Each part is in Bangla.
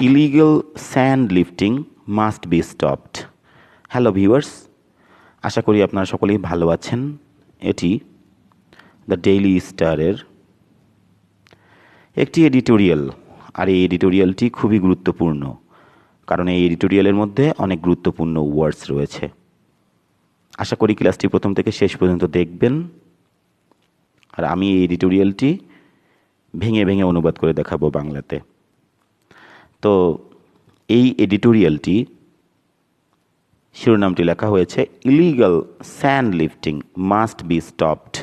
Illegal sand lifting must be stopped. Hello viewers, আশা করি আপনারা সকলেই ভালো আছেন। এটি দ্য ডেইলি স্টারের একটি এডিটোরিয়াল, আর এই এডিটোরিয়ালটি খুবই গুরুত্বপূর্ণ, কারণ এই এডিটোরিয়ালের মধ্যে অনেক গুরুত্বপূর্ণ ওয়ার্ডস রয়েছে। আশা করি ক্লাসটি প্রথম থেকে শেষ পর্যন্ত দেখবেন, আর আমি এই এডিটোরিয়ালটি ভেঙে ভেঙে অনুবাদ করে দেখাবো বাংলাতে। তো এই এডিটোরিয়ালটি শিরোনামটি লেখা হয়েছে illegal sand lifting must be stopped.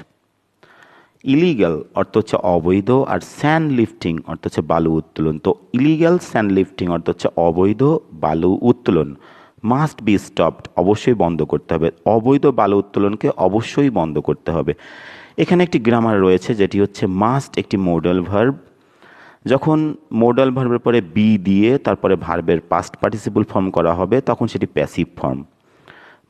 Illegal অর্থ হচ্ছে অবৈধ, আর স্যান্ড লিফটিং অর্থ হচ্ছে বালু উত্তোলন। তো ইলিগাল স্যান্ড লিফটিং অর্থ হচ্ছে অবৈধ বালু উত্তোলন, মাস্ট বি স্টপড অবশ্যই বন্ধ করতে হবে। অবৈধ বালু উত্তোলনকে অবশ্যই বন্ধ করতে হবে। এখানে একটি গ্রামার রয়েছে যেটি হচ্ছে মাস্ট একটি মোডাল ভার্ব। যখন মোডাল ভার্বের পরে বি দিয়ে তারপরে ভার্বের পাস্ট পার্টিসিপল ফর্ম করা হবে, তখন সেটি প্যাসিভ ফর্ম।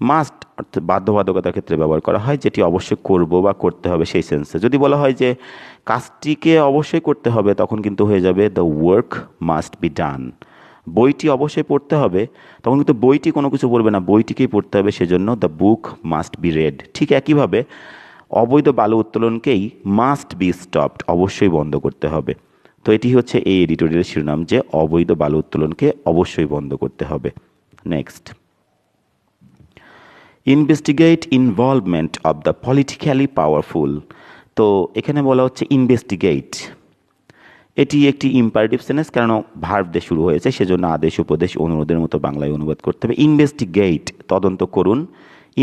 মাস্ট অর্থাৎ বাধ্যবাধকতার ক্ষেত্রে ব্যবহার করা হয়, যেটি অবশ্যই করব বা করতে হবে সেই সেন্সে। যদি বলা হয় যে কাজটিকে অবশ্যই করতে হবে, তখন কিন্তু হয়ে যাবে the work must be done. বইটি অবশ্যই পড়তে হবে, তখন কিন্তু বইটি কোনো কিছু বলবে না, বইটিকেই পড়তে হবে, সেজন্য the book must be red. ঠিক একইভাবে অবৈধ বালু উত্তোলনকেই মাস্ট বি স্টপড অবশ্যই বন্ধ করতে হবে। তো এটি হচ্ছে এই এডিটোরিয়াল শিরোনাম, যে অবৈধ বালু উত্তোলনকে অবশ্যই বন্ধ করতে হবে। Next, investigate involvement of the politically powerful. তো এখানে বলা হচ্ছে ইনভেস্টিগেট, এটি একটি ইম্পারেটিভ সেন্টেন্স, কারণ ভার্ব দিয়ে শুরু হয়েছে, সেজন্য আদেশ উপদেশ অনুরোধের মতো বাংলায় অনুবাদ করতে হবে। ইনভেস্টিগেট তদন্ত করুন,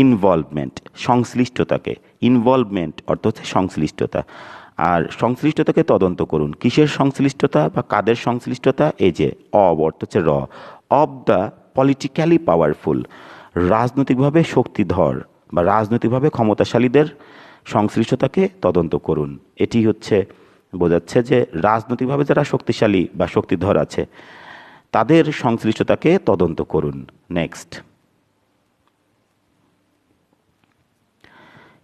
ইনভলভমেন্ট সংশ্লিষ্টতাকে, ইনভলভমেন্ট অর্থ হচ্ছে সংশ্লিষ্টতা, আর সংশ্লিষ্টতাকে তদন্ত করুন। কিসের সংশ্লিষ্টতা বা কাদের সংশ্লিষ্টতা? এই যে অব অর্থ হচ্ছে র, অব দ্য পলিটিক্যালি পাওয়ারফুল, রাজনৈতিকভাবে শক্তিধর বা রাজনৈতিকভাবে ক্ষমতাশালীদের সংশ্লিষ্টতাকে তদন্ত করুন। এটি হচ্ছে বোঝাচ্ছে যে রাজনৈতিকভাবে যারা শক্তিশালী বা শক্তিধর আছে, তাদের সংশ্লিষ্টতাকে তদন্ত করুন। Next,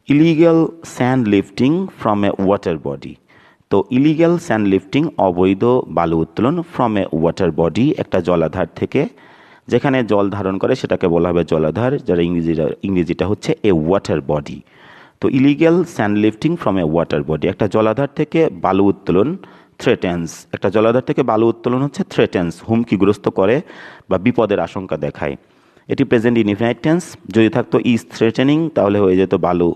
illegal sand lifting from a water body. তো ইলিগাল স্যান্ড লিফটিং অবৈধ বালু উত্তোলন ফ্রম এ ওয়াটার বডি, একটা জলাধার থেকে, যেখানে জল ধারণ করে সেটাকে বলা হবে জলাধার, যার ইংরেজিটা হচ্ছে এ ওয়াটার বডি। তো illegal sand lifting from a water body, একটা জলাধার থেকে বালু উত্তোলন, থ্রেটেন্স, একটা জলাধার থেকে বালু উত্তোলন হচ্ছে থ্রেটেন্স, হুমকিগ্রস্ত করে বা বিপদের আশঙ্কা দেখায়। এটি প্রেজেন্ট ইনডিফিনাইট টেন্স। যদি থাকতো ইজ থ্রেটেনিং, তাহলে হয়ে যেত বালু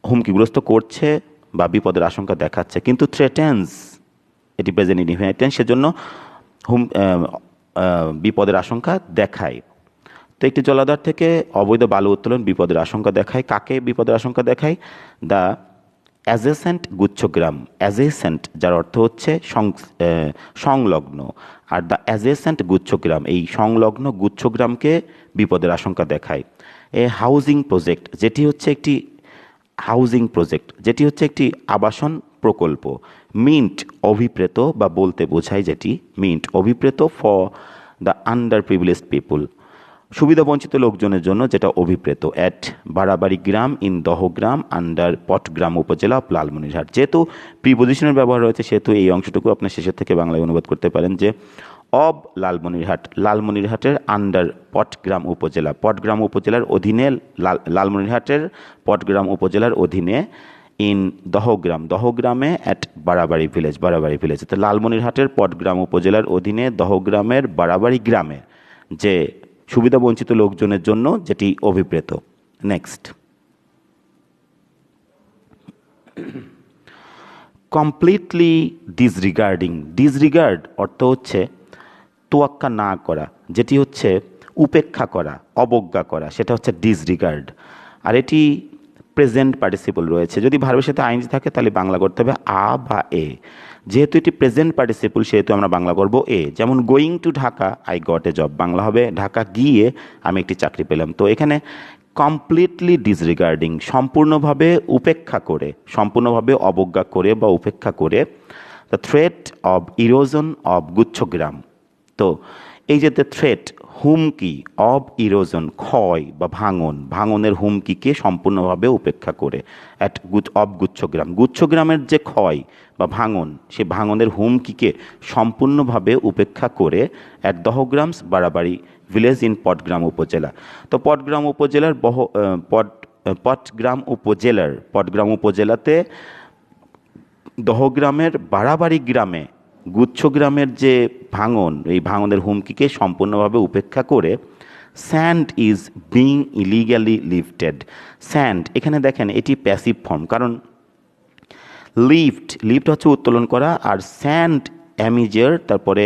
হুমকিগ্রস্ত করছে বা বিপদের আশঙ্কা দেখাচ্ছে, কিন্তু থ্রেটেন্স এটি প্রেজেন্ট ইনডিফিনাইট টেন্স, সেজন্য বিপদের আশঙ্কা দেখায়। তো একটি জলাধার থেকে অবৈধ বালু উত্তোলন বিপদের আশঙ্কা দেখায়। কাকে বিপদের আশঙ্কা দেখায়? দ্য অ্যাজেসেন্ট গুচ্ছগ্রাম, অ্যাজেসেন্ট যার অর্থ হচ্ছে সংলগ্ন, আর দ্য অ্যাজেসেন্ট গুচ্ছগ্রাম এই সংলগ্ন গুচ্ছগ্রামকে বিপদের আশঙ্কা দেখায়। এ হাউজিং প্রজেক্ট, যেটি হচ্ছে একটি হাউজিং প্রজেক্ট, যেটি হচ্ছে একটি আবাসন প্রকল্প। মিন্ট অভিপ্রেত বা বলতে বোঝায়, যেটি মিন্ট অভিপ্রেত for the underprivileged people, সুবিধাবঞ্চিত লোকজনের জন্য যেটা অভিপ্রেত। অ্যাট বাড়াবাড়ি গ্রাম ইন দহগ্রাম আন্ডার পটগ্রাম উপজেলা অফ লালমনিরহাট। যেহেতু প্রিপোজিশনের ব্যবহার রয়েছে, সেহেতু এই অংশটুকু আপনার শেষের থেকে বাংলায় অনুবাদ করতে পারেন যে অব লালমনিরহাট, লালমনিরহাটের আন্ডার পটগ্রাম উপজেলা, পটগ্রাম উপজেলার অধীনে, লালমনিরহাটের পটগ্রাম উপজেলার অধীনে, ইন দহগ্রাম, দহগ্রামে, অ্যাট বাড়াবাড়ি ভিলেজ, বাড়াবাড়ি ভিলেজ। তো লালমনিরহাটের পটগ্রাম উপজেলার অধীনে দহগ্রামের বাড়াবাড়ি গ্রামে, যে সুবিধাবঞ্চিত লোকজনের জন্য যেটি অভিপ্রেত। নেক্সট, কমপ্লিটলি ডিসরিগার্ডিং, ডিসরিগার্ড অর্থ হচ্ছে তোয়াক্কা না করা, যেটি হচ্ছে উপেক্ষা করা, অবজ্ঞা করা, সেটা হচ্ছে ডিসরিগার্ড। আর এটি প্রেজেন্ট পার্টিসিপল রয়েছে। যদি ভার্বের সাথে আইএনজি থাকে তাহলে বাংলা করতে হবে আ বা এ। যেহেতু এটি প্রেজেন্ট পার্টিসিপল, সেহেতু আমরা বাংলা করব এ। যেমন going to Dhaka, I got a job, Bangla হবে ঢাকা গিয়ে আমি একটি চাকরি পেলাম। তো এখানে কমপ্লিটলি ডিসরিগার্ডিং, সম্পূর্ণভাবে উপেক্ষা করে, সম্পূর্ণভাবে অবজ্ঞা করে বা উপেক্ষা করে, the threat of erosion of গুচ্ছগ্রাম। তো এই যে দ্য থ্রেট, হুমকি অব ইরোজন, ক্ষয় বা ভাঙনের হুমকিকে সম্পূর্ণভাবে উপেক্ষা করে অ্যাট গুচ্ছগ্রাম, গুচ্ছগ্রামের যে ক্ষয় বা ভাঙন, সে ভাঙনের হুমকিকে সম্পূর্ণভাবে উপেক্ষা করে অ্যাট দহগ্রামস বাড়াবাড়ি ভিলেজ ইন পটগ্রাম উপজেলা। তো পটগ্রাম উপজেলাতে দহগ্রামের বাড়াবাড়ি গ্রামে গুচ্ছগ্রামের যে ভাঙন, এই ভাঙনের হুমকিকে সম্পূর্ণভাবে উপেক্ষা করে sand is being illegally lifted. Sand এখানে দেখেন এটি প্যাসিভ ফর্ম, কারণ লিফট হচ্ছে উত্তোলন করা, আর স্যান্ড অ্যামিজার, তারপরে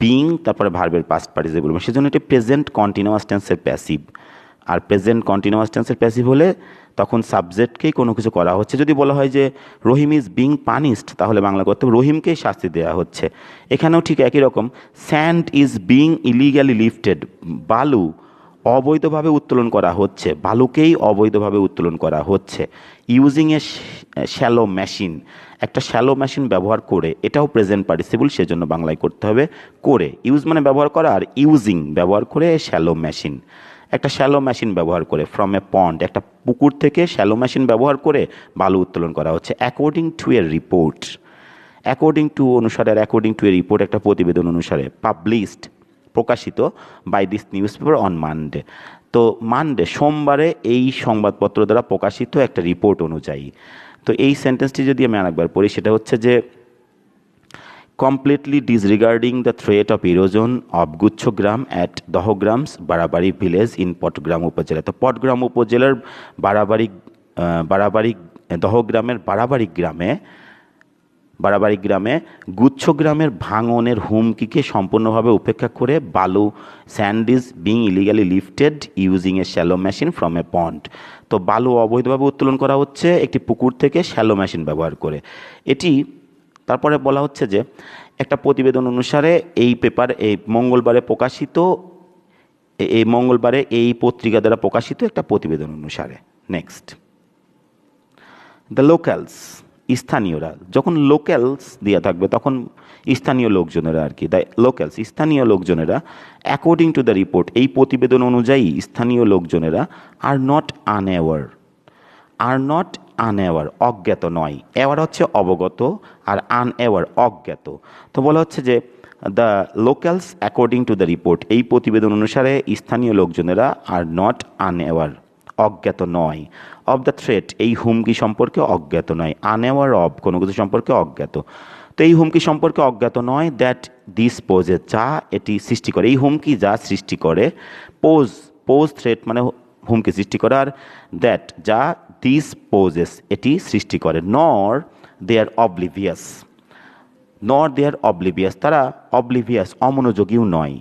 বিং, তারপরে ভার্বের পাস্ট পার্টিসিপল, সেজন্য এটি প্রেজেন্ট কন্টিনিউয়াস টেন্সের প্যাসিভ। আর প্রেজেন্ট কন্টিনিউয়াস টেন্সের প্যাসিভ হলে তখন সাবজেক্টকেই কোনো কিছু করা হচ্ছে। যদি বলা হয় যে রহিম ইজ বিং পানিশড, তাহলে বাংলা করতে হবে রহিমকেই শাস্তি দেওয়া হচ্ছে। এখানেও ঠিক একই রকম, sand is being illegally lifted, বালু অবৈধভাবে উত্তোলন করা হচ্ছে, বালুকেই অবৈধভাবে উত্তোলন করা হচ্ছে। ইউজিং এ শ্যালো মেশিন, একটা শ্যালো মেশিন ব্যবহার করে, এটাও প্রেজেন্ট পার্টিসিপল, সেজন্য বাংলায় করতে হবে করে। ইউজ মানে ব্যবহার করা, আর ইউজিং ব্যবহার করে শ্যালো মেশিন, একটা শ্যালো মেশিন ব্যবহার করে। ফ্রম এ পন্ড, একটা পুকুর থেকে শ্যালো মেশিন ব্যবহার করে বালু উত্তোলন করা হচ্ছে। According to a report, according to অনুসারে, আর অ্যাকর্ডিং টু এ রিপোর্ট একটা প্রতিবেদন অনুসারে, পাবলিশড প্রকাশিত by this newspaper on Monday. তো মানডে সোমবারে এই সংবাদপত্র দ্বারা প্রকাশিত একটা রিপোর্ট অনুযায়ী। তো এই সেন্টেন্সটি যদি আমি আরেকবার পড়ি, সেটা হচ্ছে যে completely disregarding the threat of erosion of গুচ্ছগ্রাম at দহগ্রামস বাড়াবাড়ি ভিলেজ ইন পটগ্রাম উপজেলা। তো পটগ্রাম উপজেলার বাড়াবাড়ি দহগ্রামের বাড়াবাড়ি গ্রামে গুচ্ছগ্রামের ভাঙনের হুমকিকে সম্পূর্ণভাবে উপেক্ষা করে বালু, sand is being illegally lifted using a shallow machine from a pond. তো বালু অবৈধভাবে উত্তোলন করা হচ্ছে একটি পুকুর থেকে শ্যালো মেশিন ব্যবহার করে। এটি তারপরে বলা হচ্ছে যে একটা প্রতিবেদন অনুসারে এই মঙ্গলবারে এই পত্রিকা দ্বারা প্রকাশিত একটা প্রতিবেদন অনুসারে। নেক্সট, দ্য লোকালস, স্থানীয়রা। যখন লোকালস দেওয়া থাকবে তখন স্থানীয় লোকজনেরা আর কি, দ্য লোকালস স্থানীয় লোকজনেরা, অ্যাকর্ডিং টু দ্য রিপোর্ট এই প্রতিবেদন অনুযায়ী স্থানীয় লোকজনেরা আর নট আনঅ্যাওয়ার অজ্ঞাত নয়। অ্যাওয়ার হচ্ছে অবগত, আর আনঅ্যাওয়ার অজ্ঞাত। তো বলা হচ্ছে যে the locals according to the report এই প্রতিবেদন অনুসারে স্থানীয় লোকজনেরা আর নট আনঅ্যাওয়ার অজ্ঞাত নয়, অব দ্য থ্রেট এই হুমকি সম্পর্কে অজ্ঞাত নয়, আনঅ্যাওয়ার অব কোনো কিছু সম্পর্কে অজ্ঞাত। তো এই হুমকি সম্পর্কে অজ্ঞাত নয়, দ্যাট দিস পোজেস যা এটি সৃষ্টি করে, এই হুমকি যা সৃষ্টি করে। পোজ থ্রেট মানে হুমকি সৃষ্টি করে, আর দ্যাট যা দিস পোজেস এটি সৃষ্টি করে। নর দে আর অবলিভিয়াস, তারা অবলিভিয়াস অমনোযোগীও নয়,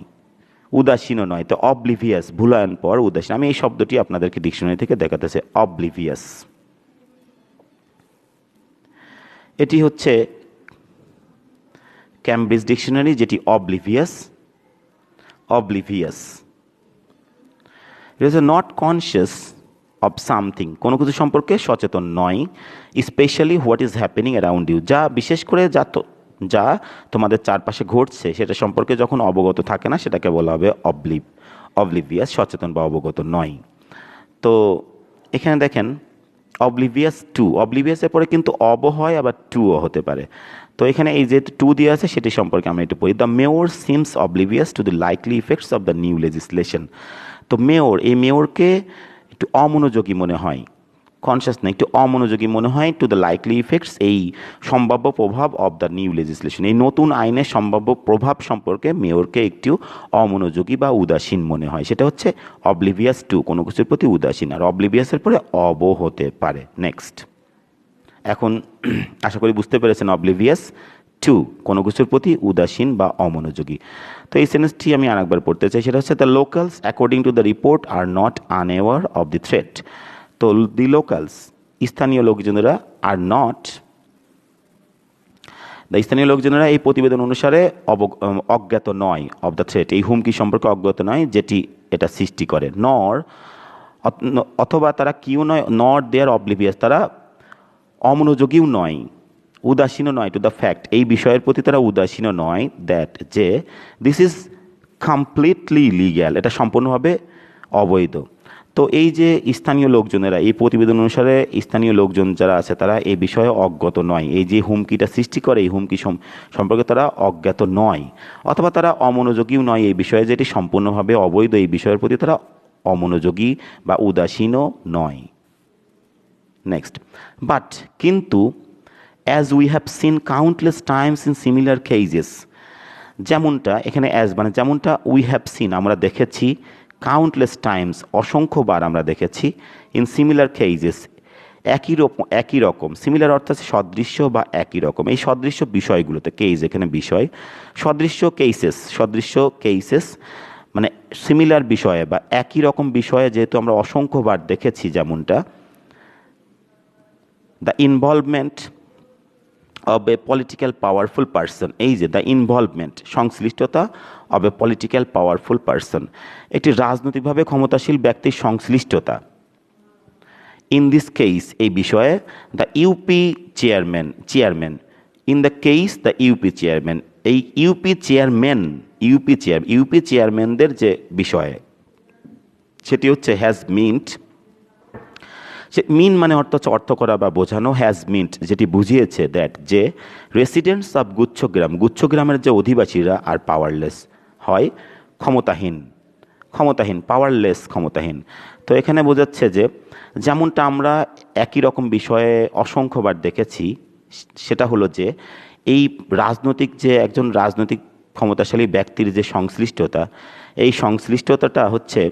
উদাসীনও নয়। তো অবলিভিয়াস ভুলায়ন পর উদাসীন, আমি এই শব্দটি আপনাদেরকে ডিকশনারি থেকে দেখাতেছে অবলিভিয়াস। এটি হচ্ছে ক্যামব্রিজ ডিকশনারি, যেটি oblivious it is not conscious of something কোনো কিছু সম্পর্কে সচেতন নয়, specially what is happening around you যা বিশেষ করে যা তোমাদের চারপাশে ঘটছে সেটা সম্পর্কে যখন অবগত থাকে না, সেটাকে বলা হবে অবলিভিয়াস, সচেতন বা অবগত নয়। তো এখানে দেখেন অবলিভিয়াসের পরে কিন্তু অব হয়, আবার টুও হতে পারে। তো এখানে এই যে টু দিয়ে আছে সেটি সম্পর্কে আমরা একটু পড়ি। The mayor seems oblivious to the likely effects of the new legislation. তো মেয়রকে একটু অমনোযোগী মনে হয়, কনসিয়াস না, একটু অমনোযোগী মনে হয় টু দ্য লাইকলি ইফেক্টস এই সম্ভাব্য প্রভাব অব দ্য নিউ লেজিসলেশন এই নতুন আইনের সম্ভাব্য প্রভাব সম্পর্কে মেয়রকে একটু অমনোযোগী বা উদাসীন মনে হয়, সেটা হচ্ছে অবলিভিয়াস টু কোনো কিছুর প্রতি উদাসীন, আর অবলিভিয়াসের পরে অব হতে পারে। নেক্সট, এখন আশা করি বুঝতে পেরেছেন অবলিভিয়াস টু কোনো কিছুর প্রতি উদাসীন বা অমনোযোগী। তো এই সেন্টেন্সটি আমি আরেকবার পড়তে চাই, সেটা হচ্ছে the locals according to the report are not unaware of the threat. তো দি লোকালস স্থানীয় লোকজনেরা আর নট স্থানীয় লোকজনেরা এই প্রতিবেদন অনুসারে অজ্ঞাত নয় অব দ্য থ্রেট এই হুমকি সম্পর্কে অজ্ঞাত নয় যেটি এটা সৃষ্টি করে। অথবা তারা কিউ নয়, নট দেয়ার অবলিভিয়াস তারা অমনোযোগীও নয়, উদাসীনও নয় টু দ্য ফ্যাক্ট এই বিষয়ের প্রতি তারা উদাসীনও নয়, দ্যাট যে দিস ইজ কমপ্লিটলি ইলিগ্যাল, এটা সম্পূর্ণভাবে অবৈধ। তো এই যে স্থানীয় লোকজনেরা, এই প্রতিবেদন অনুসারে স্থানীয় লোকজন যারা আছে তারা এই বিষয়ে অজ্ঞাত নয়, এই যে হুমকিটা সৃষ্টি করে এই হুমকি সম্পর্কে তারা অজ্ঞাত নয়, অথবা তারা অমনোযোগীও নয় এই বিষয়ে, যেটি সম্পূর্ণভাবে অবৈধ এই বিষয়ের প্রতি তারা অমনোযোগী বা উদাসীনও নয়। নেক্সট, বাট কিন্তু as we have seen countless Times in similar cases, যেমনটা এখানে অ্যাজ মানে যেমনটা উই হ্যাভ সিন আমরা দেখেছি, কাউন্টলেস টাইমস অসংখ্যবার আমরা দেখেছি, ইন সিমিলার কেসেস একই রকম, সিমিলার অর্থাৎ সদৃশ্য বা একই রকম, এই সদৃশ্য বিষয়গুলোতে, কেস এখানে বিষয়, সদৃশ্য কেসেস মানে সিমিলার বিষয়ে বা একই রকম বিষয়ে যেহেতু আমরা অসংখ্যবার দেখেছি, যেমনটা the involvement of a political powerful person, এই যে দ্য ইনভলভমেন্ট সংশ্লিষ্টতা of a political powerful person, একটি রাজনৈতিকভাবে ক্ষমতাশীল ব্যক্তির সংশ্লিষ্টতা, ইন দিস কেস এই বিষয়ে the UP chairman in the case the UP chairman, এই ইউপি চেয়ারম্যানদের যে বিষয়ে সেটি হচ্ছে হ্যাজ মিন্ট, মিন মানে অর্থ করা বা বোঝানো, হ্যাজ মিন্ট যেটি বুঝিয়েছে দ্যাট যে রেসিডেন্টস অফ গুচ্ছগ্রামের যে অধিবাসীরা আর পাওয়ারলেস হয় ক্ষমতাহীন, পাওয়ারলেস ক্ষমতাহীন। তো এখানে বোঝাচ্ছে যে যেমনটা আমরা একই রকম বিষয়ে অসংখ্যবার দেখেছি, সেটা হলো যে এই একজন রাজনৈতিক ক্ষমতাশালী ব্যক্তির যে সংশ্লিষ্টতা, এই সংশ্লিষ্টতাটা হচ্ছে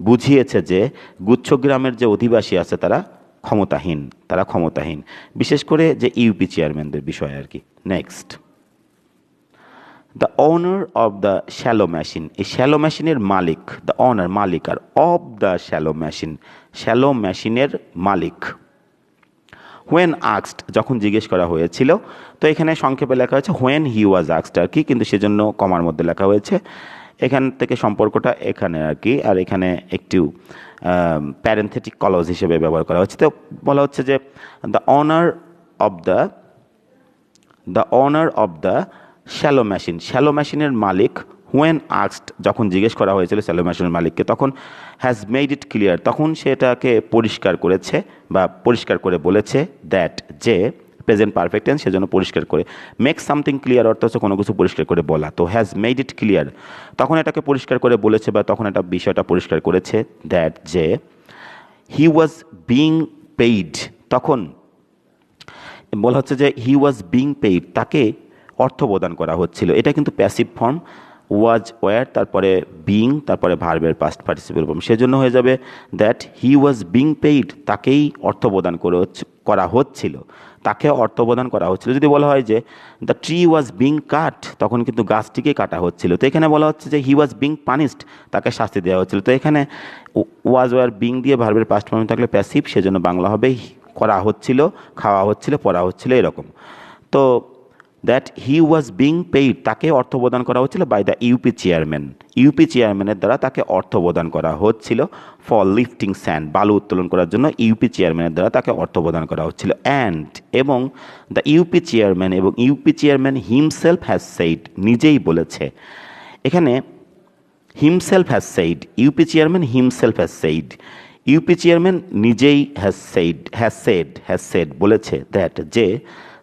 বুঝিয়েছে যে গুচ্ছগ্রামের যে অধিবাসী আছে তারা ক্ষমতাহীন, বিশেষ করে যে ইউপি চেয়ারম্যানদের বিষয়ে আর কি। Next, the owner of the shallow machine, এই শ্যালো মেশিনের মালিক, দ্য ওনার মালিক, আর অব দ্য শ্যালো মেশিনের মালিক, হোয়েন আক্সড যখন জিজ্ঞেস করা হয়েছিল, তো এখানে সংক্ষেপে লেখা হয়েছে হোয়েন হি ওয়াজ আক্সড আর কি, কিন্তু সেজন্য কমার মধ্যে লেখা হয়েছে, এখান থেকে সম্পর্কটা এখানে আর কি, আর এখানে একটু প্যারেন্থেটিক ক্লজ হিসেবে ব্যবহার করা হচ্ছে। তো বলা হচ্ছে যে the honour of the shallow মেশিনের মালিক, হোয়েন আক্সড যখন জিজ্ঞেস করা হয়েছিল শ্যালো মেশিনের মালিককে, তখন হ্যাজ মেড ইট ক্লিয়ার তখন সেটাকে পরিষ্কার করেছে বা পরিষ্কার করে বলেছে, দ্যাট যে প্রেজেন্ট পারফেক্ট টেন্স সেজন্য পরিষ্কার করে, মেক সামথিং ক্লিয়ার অর্থ হচ্ছে কোনো কিছু পরিষ্কার করে বলা, তো হ্যাজ মেড ইট ক্লিয়ার তখন এটাকে পরিষ্কার করে বলেছে বা তখন এটা বিষয়টা পরিষ্কার করেছে, দ্যাট যে হি ওয়াজ বিং পেইড, তখন বলা হচ্ছে যে হি ওয়াজ বিং পেইড তাকে অর্থ প্রদান করা হচ্ছিল, এটা কিন্তু প্যাসিভ ফর্ম, ওয়াজ ওয়্যার তারপরে বিং তারপরে ভার্বের পাস্ট পার্টিসিপেল ফর্ম, সেজন্য হয়ে যাবে that he was being paid তাকেই অর্থ প্রদান করা হচ্ছিল, তাকে অর্থ প্রদান করা হচ্ছিল। যদি বলা হয় যে দ্য ট্রি ওয়াজ বিং কাট তখন কিন্তু গাছটিকে কাটা হচ্ছিল, তো এখানে বলা হচ্ছে যে হি ওয়াজ বিং পানিশড তাকে শাস্তি দেওয়া হচ্ছিল, তো এখানে ওয়াজ ওয়্যার বিং দিয়ে ভার্বের পাস্ট ফর্ম থাকলে প্যাসিভ, সেজন্য বাংলা হবে করা হচ্ছিল, খাওয়া হচ্ছিল, পড়া হচ্ছিল, এরকম। তো that he was being paid তাকে অর্থ প্রদান করা হচ্ছিল বাই দ্য ইউপি চেয়ারম্যানের দ্বারা তাকে অর্থ প্রদান করা হচ্ছিল, ফর লিফটিং স্যান্ড বালু উত্তোলন করার জন্য ইউপি চেয়ারম্যানের দ্বারা তাকে অর্থ প্রদান করা হচ্ছিল, অ্যান্ড এবং the UP chairman himself has said নিজেই বলেছে, এখানে himself has said UP chairman নিজেই হ্যাজ সেড বলেছে, দ্যাট যে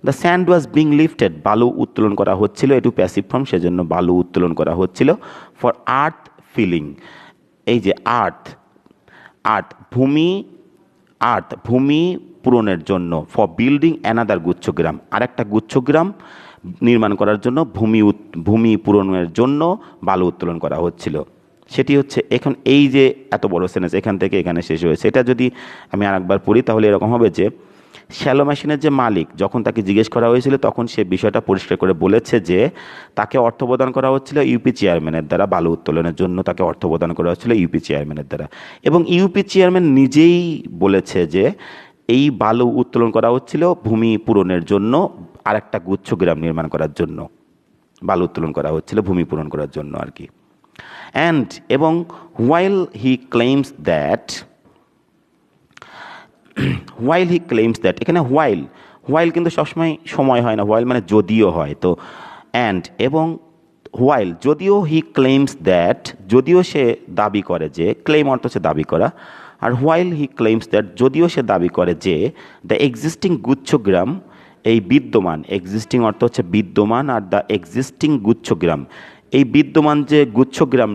the sand was being lifted বালু উত্তোলন করা হচ্ছিল, এটু প্যাসিভ ফর্ম সেজন্য বালু উত্তোলন করা হচ্ছিল, ফর আর্থ ফিলিং, এই যে ভূমি পূরণের জন্য, ফর বিল্ডিং অ্যানাদার গুচ্ছগ্রাম আরেকটা গুচ্ছগ্রাম নির্মাণ করার জন্য, ভূমি পূরণের জন্য বালু উত্তোলন করা হচ্ছিল, সেটি হচ্ছে এখন এই যে এত বড় সেন্টেন্স এখান থেকে এখানে শেষ হয়েছে, এটা যদি আমি আরেকবার পড়ি তাহলে এরকম হবে যে শ্যালো মেশিনের যে মালিক যখন তাকে জিজ্ঞেস করা হয়েছিল তখন সে বিষয়টা পরিষ্কার করে বলেছে যে তাকে অর্থ প্রদান করা হচ্ছিল ইউপি চেয়ারম্যানের দ্বারা, বালু উত্তোলনের জন্য তাকে অর্থ প্রদান করা হচ্ছিল ইউপি চেয়ারম্যানের দ্বারা, এবং ইউপি চেয়ারম্যান নিজেই বলেছে যে এই বালু উত্তোলন করা হচ্ছিল ভূমি পূরণের জন্য, আরেকটা গুচ্ছগ্রাম নির্মাণ করার জন্য বালু উত্তোলন করা হচ্ছিল ভূমি পূরণ করার জন্য আর কি। অ্যান্ড এবং while he claims that এখানে while কিন্তু সবসময় সময় হয় না, while মানে যদিও হয়, তো অ্যান্ড এবং হোয়াইল যদিও হি ক্লেমস দ্যাট, যদিও সে দাবি করে যে, ক্লেম অর্থ হচ্ছে দাবি করা, আর হোয়াইল হি ক্লেমস দ্যাট যদিও সে দাবি করে যে দ্য এক্সিস্টিং গুচ্ছগ্রাম, এই বিদ্যমান, এক্সিস্টিং অর্থ হচ্ছে বিদ্যমান, আর দ্য এক্সিস্টিং গুচ্ছগ্রাম, এই বিদ্যমান যে গুচ্ছগ্রাম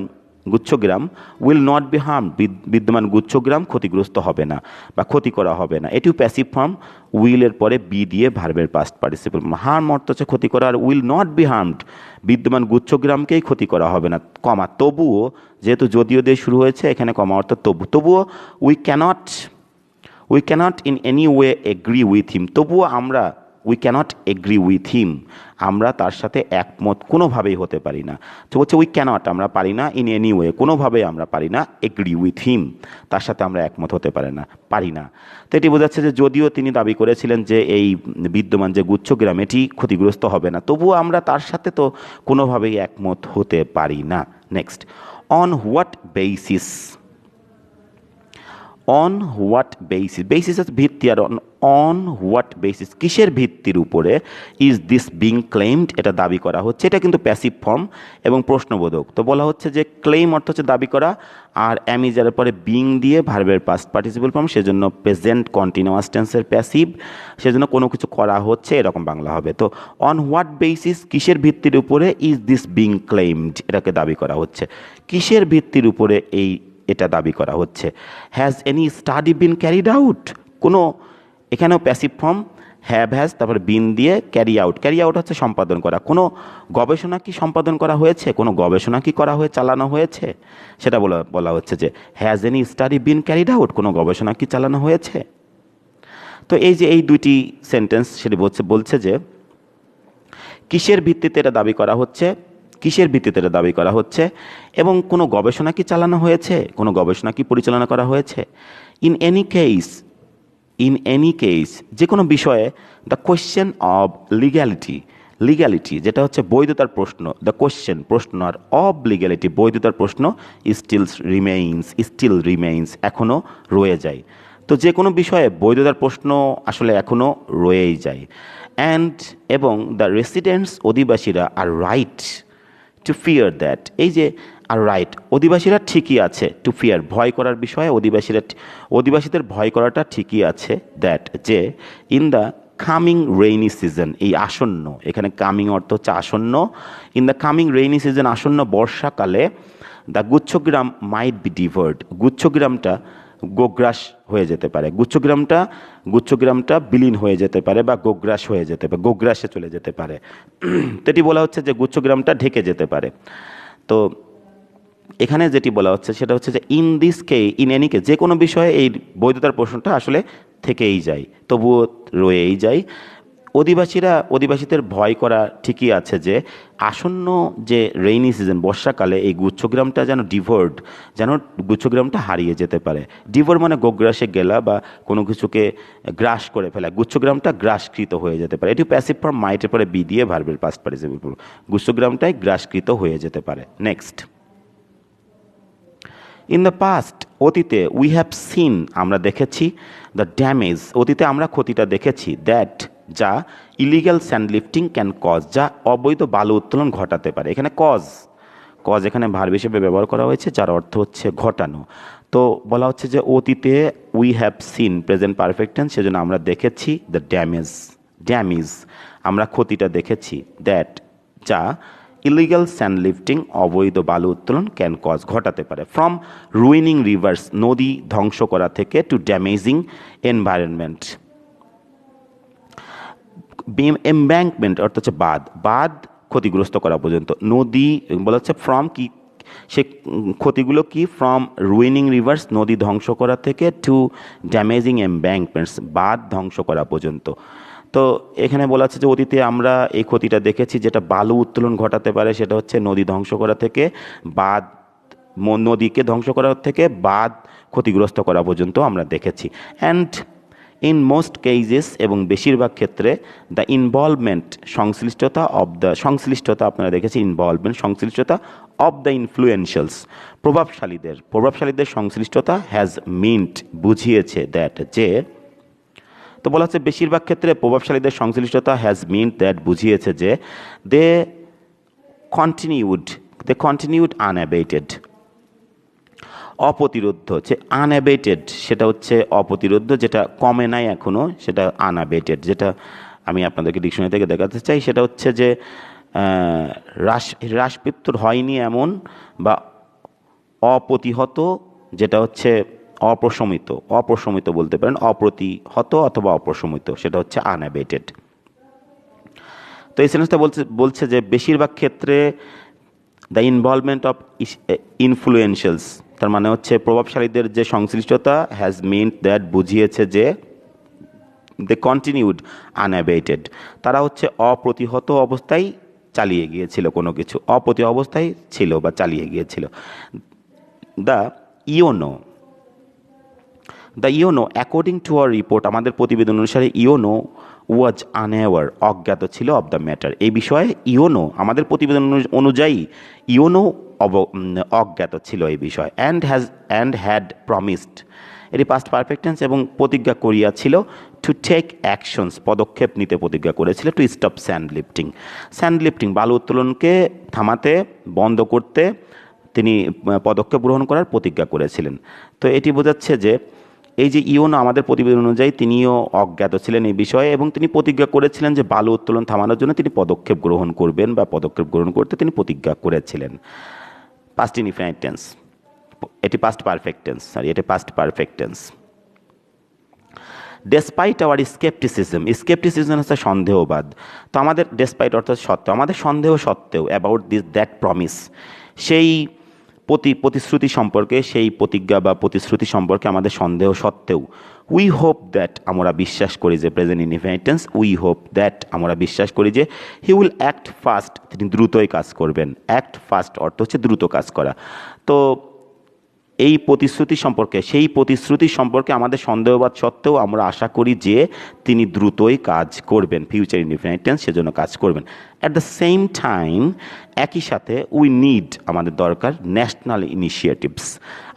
উইল নট বি হার্ম, বিদ্যমান গুচ্ছগ্রাম ক্ষতিগ্রস্ত হবে না বা ক্ষতি করা হবে না। এটিও প্যাসিভ ফর্ম, উইলের পরে বি দিয়ে ভার্বের পাস্ট পার্টিসিপল। হার্ম অর্থ হচ্ছে ক্ষতি করা, আর উইল নট বি হার্মড বিদ্যমান গুচ্ছগ্রামকেই ক্ষতি করা হবে না, কমা তবুও, যেহেতু যদিও দিয়ে শুরু হয়েছে এখানে কমা অর্থ তবুও we cannot in any way agree with him, তবুও আমরা we cannot agree with him, আমরা তার সাথে একমত কোনোভাবেই হতে পারি না। তো হচ্ছে উই ক্যানট আমরা পারি না, ইন এনি ওয়ে কোনোভাবেই আমরা পারি না, এগ্রি উইথ হিম তার সাথে আমরা একমত হতে পারি না। তো এটি বোঝাচ্ছে যে যদিও তিনি দাবি করেছিলেন যে এই বিদ্যমান যে গুচ্ছগ্রাম এটি ক্ষতিগ্রস্ত হবে না, তবুও আমরা তার সাথে তো কোনোভাবেই একমত হতে পারি না। Next, on what basis, on what basis, basis হচ্ছে ভিত্তি, আর অন হোয়াট বেসিস কিসের ভিত্তির উপরে ইজ দিস বিং ক্লেমড, এটা দাবি করা হচ্ছে, এটা কিন্তু প্যাসিভ ফর্ম এবং প্রশ্নবোধক। তো বলা হচ্ছে যে ক্লেম অর্থ হচ্ছে দাবি করা, আর অ্যামিজার পরে বিং দিয়ে ভার্বের পাস্ট পার্টিসিপল ফর্ম, সেজন্য প্রেজেন্ট কন্টিনিউয়াস টেন্সের প্যাসিভ, সেজন্য কোনো কিছু করা হচ্ছে এরকম বাংলা হবে। তো অন হোয়াট বেসিস কিসের ভিত্তির উপরে ইজ দিস বিং ক্লেমড, এটাকে দাবি করা হচ্ছে, কিসের ভিত্তির উপরে এটা দাবি করা হচ্ছে। Has any study been carried out, কোনো, এখানেও প্যাসিভ ফর্ম, হ্যাজ তারপরে বিন দিয়ে ক্যারি আউট হচ্ছে সম্পাদন করা, কোনো গবেষণা কি সম্পাদন করা হয়েছে, কোনো গবেষণা কি চালানো হয়েছে, সেটা বলা হচ্ছে যে has any study been carried out, কোনো গবেষণা কি চালানো হয়েছে। তো এই যে এই দুইটি সেন্টেন্স সেটি বলছে যে কিসের ভিত্তিতে এটা দাবি করা হচ্ছে, কিসের ভিত্তিতে এটা দাবি করা হচ্ছে, এবং কোনো গবেষণা কি চালানো হয়েছে, কোনো গবেষণা কি পরিচালনা করা হয়েছে। ইন এনি কেস যে কোনো বিষয়ে দ্য কোয়েশ্চেন অব লিগ্যালিটি যেটা হচ্ছে বৈধতার প্রশ্ন, দ্য কোয়েশ্চেন প্রশ্ন, আর অব লিগ্যালিটি বৈধতার প্রশ্ন, স্টিল রিমেইনস এখনও রয়ে যায়। তো যে কোনো বিষয়ে বৈধতার প্রশ্ন আসলে এখনও রয়েই যায়। এবং দ্য রেসিডেন্টস অধিবাসীরা আর রাইট টু ফিয়ার দ্যাট, এই যে আর রাইট, অধিবাসীরা ঠিকই আছে, টু ফিয়ার ভয় করার বিষয়ে অধিবাসীদের ভয় করাটা ঠিকই আছে, দ্যাট যে in the coming rainy season, এই আসন্ন, এখানে কামিং অর্থ হচ্ছে আসন্ন, in the coming rainy season আসন্ন বর্ষাকালে, দ্য গুচ্ছগ্রাম মাইট বি ডিভার্ড, গুচ্ছগ্রামটা গোগ্রাস হয়ে যেতে পারে, গুচ্ছগ্রামটা বিলীন হয়ে যেতে পারে বা গোগ্রাস হয়ে যেতে পারে, গোগ্রাসে চলে যেতে পারে। তো এটি বলা হচ্ছে যে গুচ্ছগ্রামটা ঢেকে যেতে পারে। তো এখানে যেটি বলা হচ্ছে সেটা হচ্ছে যে ইন এনি কেস যে কোনো বিষয়ে এই বৈধতার প্রশ্নটা আসলে থেকেই যায়, তবুও রয়েই যায়। অধিবাসীদের ভয় করা ঠিকই আছে যে আসন্ন যে রেইনি সিজন বর্ষাকালে এই গুচ্ছগ্রামটা যেন গুচ্ছগ্রামটা হারিয়ে যেতে পারে। ডিভোর মানে গোগ্রাসে গেলা বা কোনো কিছুকে গ্রাস করে ফেলা, গুচ্ছগ্রামটা গ্রাসকৃত হয়ে যেতে পারে। এটি প্যাসিভ ফর্ম, মাইটের পরে বি দিয়ে ভার্বের পাস্ট পার্টিসিপল, গুচ্ছগ্রামটাই গ্রাসকৃত হয়ে যেতে পারে। নেক্সট, ইন দ্য পাস্ট অতীতে, উই হ্যাভ সিন আমরা দেখেছি, দ্য ড্যামেজ অতীতে আমরা ক্ষতিটা দেখেছি, দ্যাট যা illegal sand lifting can cause যা অবৈধ বালু উত্তোলন ঘটাতে পারে। এখানে কজ এখানে ভার্ব হিসেবে ব্যবহার করা হয়েছে, যার অর্থ হচ্ছে ঘটানো। তো বলা হচ্ছে যে অতীতে we have seen present perfect tense, সেজন্য আমরা দেখেছি দ্য ড্যামেজ আমরা ক্ষতিটা দেখেছি, দ্যাট যা ইলিগাল স্যান্ড লিফটিং অবৈধ বালু উত্তোলন ক্যান কজ ঘটাতে পারে, ফ্রম রুইনিং রিভার্স নদী ধ্বংস করা থেকে, টু ড্যামেজিং এনভায়রনমেন্ট। এমব্যাঙ্কমেন্ট অর্থ হচ্ছে বাঁধ ক্ষতিগ্রস্ত করা পর্যন্ত, নদী বলা হচ্ছে ফ্রম কি সে ক্ষতিগুলো কি, ফ্রম রুইনিং রিভার্স নদী ধ্বংস করা থেকে, টু ড্যামেজিং এমব্যাঙ্কমেন্টস বাঁধ ধ্বংস করা পর্যন্ত। তো এখানে বলা হচ্ছে যে অতীতে আমরা এই ক্ষতিটা দেখেছি যেটা বালু উত্তোলন ঘটাতে পারে, সেটা হচ্ছে নদী ধ্বংস করা থেকে নদীকে ধ্বংস করা থেকে বাঁধ ক্ষতিগ্রস্ত করা পর্যন্ত আমরা দেখেছি। অ্যান্ড ইন মোস্ট কেসেস এবং বেশিরভাগ ক্ষেত্রে দ্য ইনভলভমেন্ট সংশ্লিষ্টতা আপনারা দেখেছি, সংশ্লিষ্টতা অব দ্য ইনফ্লুয়েন্সিয়ালস প্রভাবশালীদের সংশ্লিষ্টতা হ্যাজ মিন্ট বুঝিয়েছে, দ্যাট যে, তো বলা হচ্ছে বেশিরভাগ ক্ষেত্রে প্রভাবশালীদের সংশ্লিষ্টতা হ্যাজ মিন্ট দ্যাট বুঝিয়েছে যে দে কন্টিনিউড আনঅ্যাবেটেড। অপ্রতিরোধ্য হচ্ছে আনঅ্যাবেটেড, সেটা হচ্ছে অপ্রতিরোধ্য, যেটা কমে নাই এখনও, সেটা আনঅ্যাবেটেড। যেটা আমি আপনাদেরকে ডিকশনারি থেকে দেখাতে চাই সেটা হচ্ছে যে হ্রাসপ্রাপ্ত হয়নি এমন, বা অপ্রতিহত, যেটা হচ্ছে অপ্রশমিত বলতে পারেন, অপ্রতিহত অথবা অপ্রশমিত, সেটা হচ্ছে আনঅ্যাবেটেড। তো এই সেন্টেন্সটা বলছে যে বেশিরভাগ ক্ষেত্রে দ্য ইনভলভমেন্ট অফ ইনফ্লুয়েন্সিয়ালস, তার মানে হচ্ছে প্রভাবশালীদের যে সংশ্লিষ্টতা, হ্যাজ মিন্ট দ্যাট, বুঝিয়েছে যে দে কন্টিনিউড আনঅ্যাবেটেড, তারা হচ্ছে অপ্রতিহত অবস্থায় চালিয়ে গিয়েছিল, কোনো কিছু অপ্রতিহত অবস্থায় ছিল বা চালিয়ে গিয়েছিল। The YONO according to our report, আমাদের প্রতিবেদন অনুসারে ইওনো ওয়াজ আনঅ্যাওয়ার, অজ্ঞাত ছিল, অব দ্য ম্যাটার, এই বিষয়ে ইওনো, আমাদের প্রতিবেদন অনুযায়ী ইওনো অজ্ঞাত ছিল এই বিষয়। অ্যান্ড হ্যাড প্রমিসড, এটি পাস্ট পারফেক্ট টেন্স, এবং প্রতিজ্ঞা করিয়াছিল, টু টেক অ্যাকশনস, পদক্ষেপ নিতে প্রতিজ্ঞা করেছিল, টু স্টপ স্যান্ড লিফটিং বালু উত্তোলনকে থামাতে, বন্ধ করতে তিনি পদক্ষেপ গ্রহণ করার প্রতিজ্ঞা করেছিলেন। তো এটি বোঝাচ্ছে যে এই যে ইওনো, আমাদের প্রতিবেদন অনুযায়ী তিনিও অজ্ঞাত ছিলেন এই বিষয়ে, এবং তিনি প্রতিজ্ঞা করেছিলেন যে বালু উত্তোলন থামানোর জন্য তিনি পদক্ষেপ গ্রহণ করবেন, বা পদক্ষেপ গ্রহণ করতে তিনি প্রতিজ্ঞা করেছিলেন। পাস্ট ইনডিফিনাইট টেন্স, এটি past perfect tense. Despite our scepticism হচ্ছে সন্দেহবাদ। তো আমাদের ডেসপাইট অর্থাৎ সত্ত্বেও, আমাদের সন্দেহ সত্ত্বেও, অ্যাবাউট দ্যাট প্রমিস, সেই প্রতিশ্রুতি সম্পর্কে, সেই প্রতিজ্ঞা বা প্রতিশ্রুতি সম্পর্কে আমাদের সন্দেহ সত্ত্বেও, উই হোপ দ্যাট, আমরা বিশ্বাস করি যে, present indefinite tense, we hope that, আমরা বিশ্বাস করি যে, হি উইল অ্যাক্ট ফাস্ট, তিনি দ্রুতই কাজ করবেন। অ্যাক্ট ফাস্ট অর্থ হচ্ছে দ্রুত কাজ করা। তো সেই প্রতিশ্রুতি সম্পর্কে আমাদের সন্দেহবাদ সত্ত্বেও আমরা আশা করি যে তিনি দ্রুতই কাজ করবেন, ফিউচার ইনডিফিনাইট টেন্স, সেজন্য কাজ করবেন। অ্যাট দ্য সেম টাইম, একই সাথে, উই নিড, আমাদের দরকার, ন্যাশনাল ইনিশিয়েটিভস,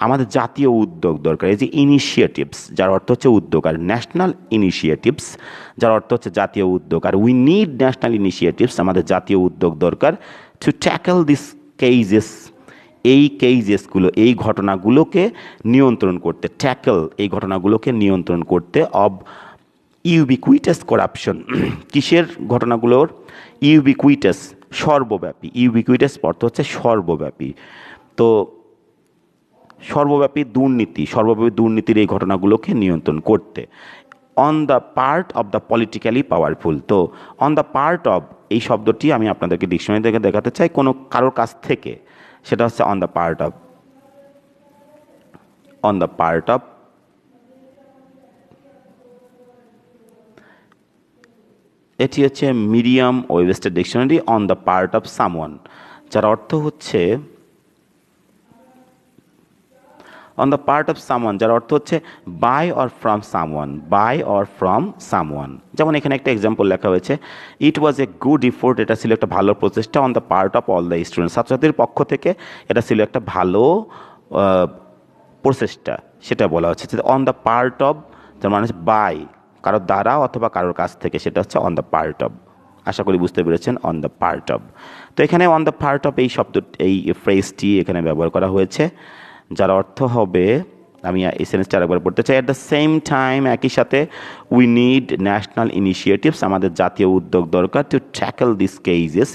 আমাদের জাতীয় উদ্যোগ দরকার। এই যে ইনিশিয়েটিভস, যার অর্থ হচ্ছে উদ্যোগ, আর ন্যাশনাল ইনিশিয়েটিভস, যার অর্থ হচ্ছে জাতীয় উদ্যোগ, আর উই নিড ন্যাশনাল ইনিশিয়েটিভস, আমাদের জাতীয় উদ্যোগ দরকার, টু ট্যাকল দিস কেসেস, এই ঘটনাগুলোকে নিয়ন্ত্রণ করতে, ট্যাকল, এই ঘটনাগুলোকে নিয়ন্ত্রণ করতে, অব ইউবিকুইটাস করাপশন, কিসের ঘটনাগুলোর? ইউবিকুইটাস, সর্বব্যাপী, ইউবিকুইটাস অর্থ হচ্ছে সর্বব্যাপী। তো সর্বব্যাপী দুর্নীতির এই ঘটনাগুলোকে নিয়ন্ত্রণ করতে। On the part of the politically powerful, তো অন দ্য পার্ট অব, এই শব্দটি আমি আপনাদেরকে ডিকশনারি থেকে দেখাতে চাই, কারোর কাছ থেকে, সেটা হচ্ছে অন দ্য পার্ট অফ, এটি হচ্ছে medium Webster dictionary, on the part of someone, যার অর্থ হচ্ছে on the part of someone, যার অর্থ হচ্ছে বাই অর ফ্রম সামওয়ান। যেমন এখানে একটা এক্সাম্পল লেখা হয়েছে, ইট ওয়াজ এ গুড এফোর্ট, এটা ছিল একটা ভালো প্রচেষ্টা, on the part of all the students, ছাত্রছাত্রীর পক্ষ থেকে এটা ছিল একটা ভালো প্রচেষ্টা, সেটা বলা হচ্ছে। অন দ্য পার্ট অফ, যার মানে হচ্ছে বাই, কারোর দ্বারা অথবা কারোর কাছ থেকে, সেটা হচ্ছে অন দ্য পার্ট অফ। আশা করি বুঝতে পেরেছেন, অন দ্য পার্ট অফ। তো এখানে অন দ্য পার্ট অফ এই এই ফ্রেজটি এখানে ব্যবহার করা হয়েছে, যার অর্থ হবে, আমি এই সেন্টেন্সটা আরেকবার পড়তে চাই, অ্যাট দ্য সেম টাইম, একই সাথে, উই নিড ন্যাশনাল ইনিশিয়েটিভস, আমাদের জাতীয় উদ্যোগ দরকার, to tackle this cases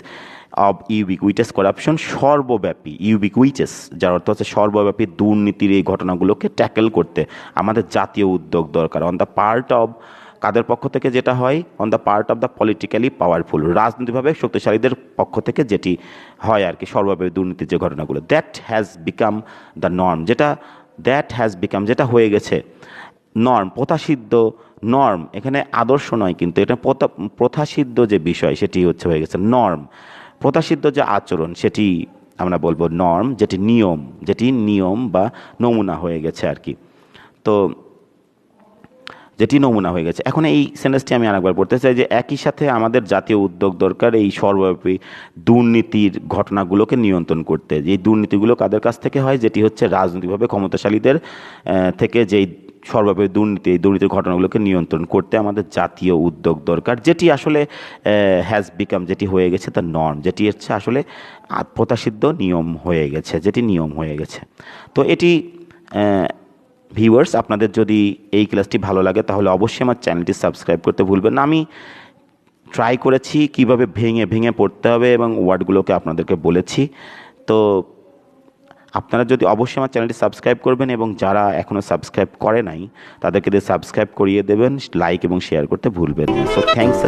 of ubiquitous corruption, সর্বব্যাপী, ইউবিকুইটাস, যার অর্থ হচ্ছে সর্বব্যাপী দুর্নীতির এই ঘটনাগুলোকে ট্যাকেল করতে আমাদের জাতীয় উদ্যোগ দরকার। অন দ্য পার্ট অব, কাদের পক্ষ থেকে যেটা হয়? On the part of the politically powerful, রাজনৈতিকভাবে শক্তিশালীদের পক্ষ থেকে যেটি হয় আর কি, সর্বব্যাপী দুর্নীতির যে ঘটনাগুলো। That has become the norm, যেটা হয়ে গেছে নর্ম, প্রথাসিদ্ধ। নর্ম এখানে আদর্শ নয়, কিন্তু এটা প্রথাসিদ্ধ যে বিষয়, সেটি হচ্ছে হয়ে গেছে নর্ম। প্রথাসিদ্ধ যে আচরণ, সেটি আমরা বলবো নর্ম, যেটি নিয়ম বা নমুনা হয়ে গেছে আর কি। তো যেটি নমুনা হয়ে গেছে। এখন এই সেন্টেন্সটি আমি আরেকবার পড়তে চাই, যে একই সাথে আমাদের জাতীয় উদ্যোগ দরকার এই সর্বব্যাপী দুর্নীতির ঘটনাগুলোকে নিয়ন্ত্রণ করতে। যে দুর্নীতিগুলো কাদের কাছ থেকে হয়? যেটি হচ্ছে রাজনৈতিকভাবে ক্ষমতাশালীদের থেকে যেই সর্বাপরি দুর্নীতি, এই দুর্নীতির ঘটনাগুলোকে নিয়ন্ত্রণ করতে আমাদের জাতীয় উদ্যোগ দরকার, যেটি আসলে হ্যাজ বিকাম, যেটি হয়ে গেছে তার নর্ম, যেটি হচ্ছে আসলে প্রত্যাশিত নিয়ম হয়ে গেছে, যেটি নিয়ম হয়ে গেছে। তো এটি ভিউয়ার্স, আপনাদের যদি এই ক্লাসটি ভালো লাগে তাহলে অবশ্যই আমার চ্যানেলটি সাবস্ক্রাইব করতে ভুলবেন না। আমি ট্রাই করেছি কিভাবে ভেঙে ভেঙে পড়তে হবে এবং ওয়ার্ডগুলোকে আপনাদেরকে বলেছি। তো আপনারা যদি অবশ্যই আমার চ্যানেলটি সাবস্ক্রাইব করবেন এবং যারা এখনও সাবস্ক্রাইব করে নাই তাদেরকে দিয়ে সাবস্ক্রাইব করিয়ে দেবেন, লাইক এবং শেয়ার করতে ভুলবেন না। So thanks.